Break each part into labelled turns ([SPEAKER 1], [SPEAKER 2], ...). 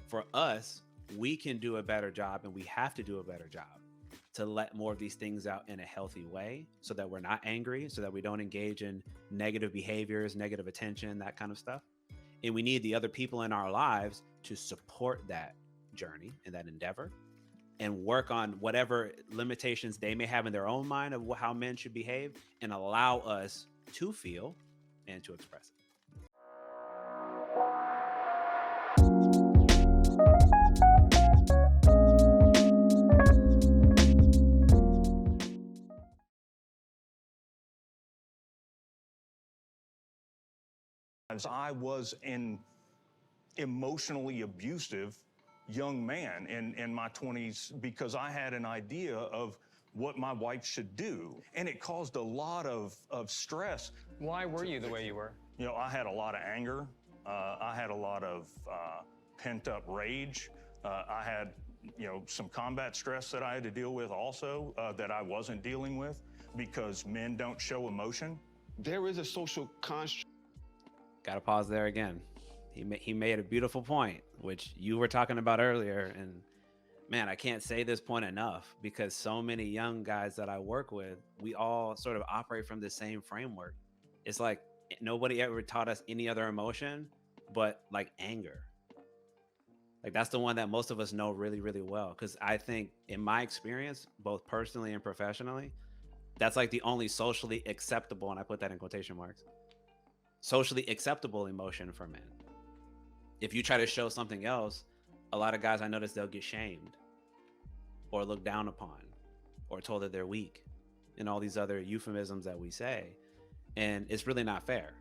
[SPEAKER 1] For us, we can do a better job, and we have to do a better job to let more of these things out in a healthy way so that we're not angry, so that we don't engage in negative behaviors, negative attention, that kind of stuff. And we need the other people in our lives to support that journey and that endeavor and work on whatever limitations they may have in their own mind of how men should behave and allow us to feel and to express it.
[SPEAKER 2] I was an emotionally abusive young man in my 20s because I had an idea of what my wife should do. And it caused a lot of stress.
[SPEAKER 3] Why were you the way you were?
[SPEAKER 2] You know, I had a lot of anger. I had a lot of pent up rage. I had, some combat stress that I had to deal with also that I wasn't dealing with because men don't show emotion.
[SPEAKER 4] There is a social construct.
[SPEAKER 1] Got to pause there again. He made a beautiful point, which you were talking about earlier. And man, I can't say this point enough because so many young guys that I work with, we all sort of operate from the same framework. It's like nobody ever taught us any other emotion but like anger. Like that's the one that most of us know really, really well. Because I think in my experience, both personally and professionally, that's like the only socially acceptable, and I put that in quotation marks, socially acceptable emotion for men. If you try to show something else, a lot of guys I notice they'll get shamed or looked down upon or told that they're weak and all these other euphemisms that we say. And it's really not fair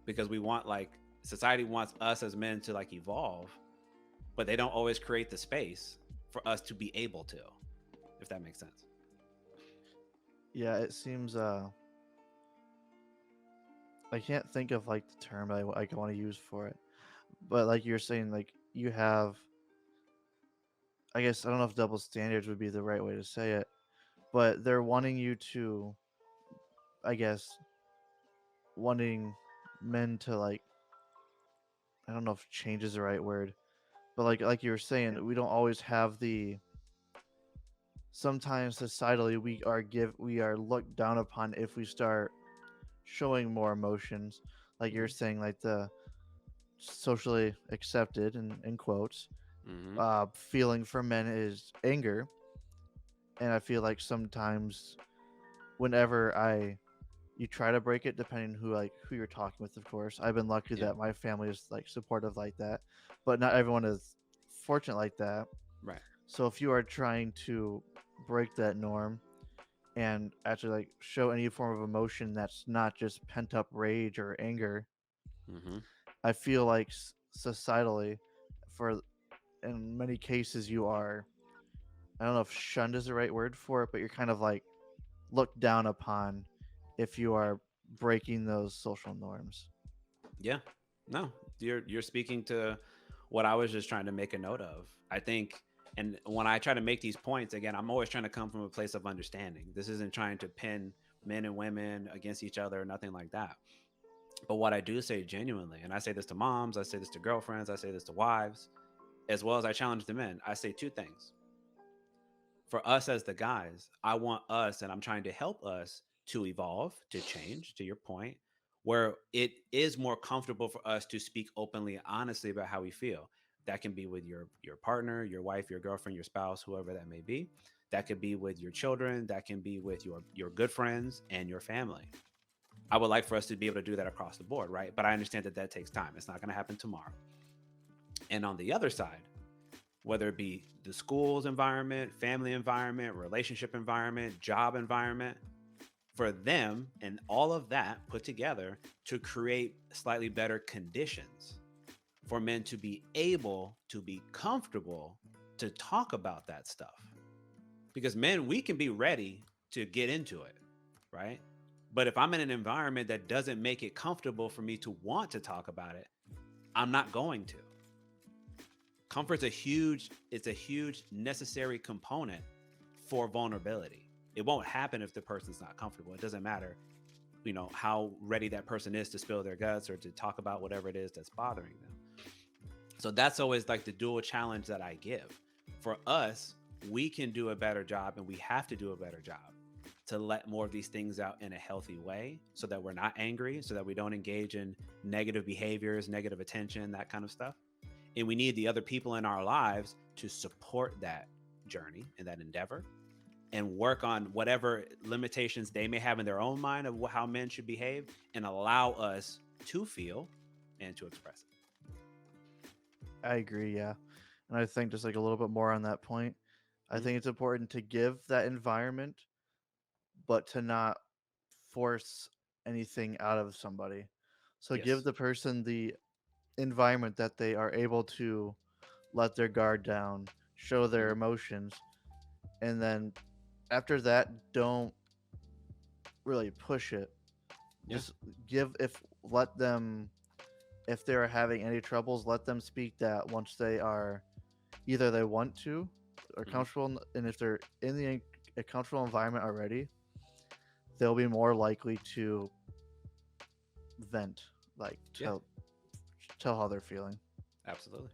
[SPEAKER 1] because we want, like, society wants us as men to like evolve, but they don't always create the space for us to be able to, if that makes sense.
[SPEAKER 5] Yeah, it seems I can't think of like the term I want to use for it, but like you're saying, like you have, I guess I don't know if double standards would be the right way to say it, but they're wanting you to, I guess, wanting men to like, I don't know if change is the right word, but like you were saying, we don't always have the. Sometimes societally, we are looked down upon if we start showing more emotions, like you're saying, like the socially accepted in quotes feeling for men is anger. And I feel like sometimes whenever you try to break it, depending who you're talking with, of course. I've been lucky that my family is like supportive like that, but not everyone is fortunate like that.
[SPEAKER 1] Right.
[SPEAKER 5] So if you are trying to break that norm and actually like show any form of emotion that's not just pent up rage or anger, I feel like societally, for in many cases, you are, I don't know if shunned is the right word for it, but you're kind of like looked down upon if you are breaking those social norms.
[SPEAKER 1] Yeah. No, you're speaking to what I was just trying to make a note of. I think, and when I try to make these points, again, I'm always trying to come from a place of understanding. This isn't trying to pin men and women against each other, nothing like that. But what I do say genuinely, and I say this to moms, I say this to girlfriends, I say this to wives, as well as I challenge the men, I say two things. For us as the guys, I want us, and I'm trying to help us to evolve, to change, to your point, where it is more comfortable for us to speak openly and honestly about how we feel. That can be with your partner, your wife, your girlfriend, your spouse, whoever that may be. That could be with your children. That can be with your good friends and your family. I would like for us to be able to do that across the board, right? But I understand that takes time. It's not going to happen tomorrow. And on the other side, whether it be the school's environment, family environment, relationship environment, job environment, for them and all of that put together to create slightly better conditions for men to be able to be comfortable to talk about that stuff. Because men, we can be ready to get into it, right? But if I'm in an environment that doesn't make it comfortable for me to want to talk about it, I'm not going to. Comfort's a huge necessary component for vulnerability. It won't happen if the person's not comfortable. It doesn't matter, how ready that person is to spill their guts or to talk about whatever it is that's bothering them. So that's always like the dual challenge that I give. For us, we can do a better job and we have to do a better job to let more of these things out in a healthy way so that we're not angry, so that we don't engage in negative behaviors, negative attention, that kind of stuff. And we need the other people in our lives to support that journey and that endeavor and work on whatever limitations they may have in their own mind of how men should behave and allow us to feel and to express it.
[SPEAKER 5] I agree, yeah. And I think just like a little bit more on that point, I
[SPEAKER 1] Mhm.
[SPEAKER 5] think it's important to give that environment, but to not force anything out of somebody. So give
[SPEAKER 1] Yes.
[SPEAKER 5] the person the environment that they are able to let their guard down, show their
[SPEAKER 1] Mhm.
[SPEAKER 5] emotions, and then after that, don't really push it.
[SPEAKER 1] Yeah.
[SPEAKER 5] Just give if let them if they're having any troubles, let them speak that once they are either they want to or
[SPEAKER 1] Mhm.
[SPEAKER 5] comfortable, and if they're in a comfortable environment already, they'll be more likely to vent, like
[SPEAKER 1] Yeah.
[SPEAKER 5] tell how they're feeling.
[SPEAKER 1] Absolutely.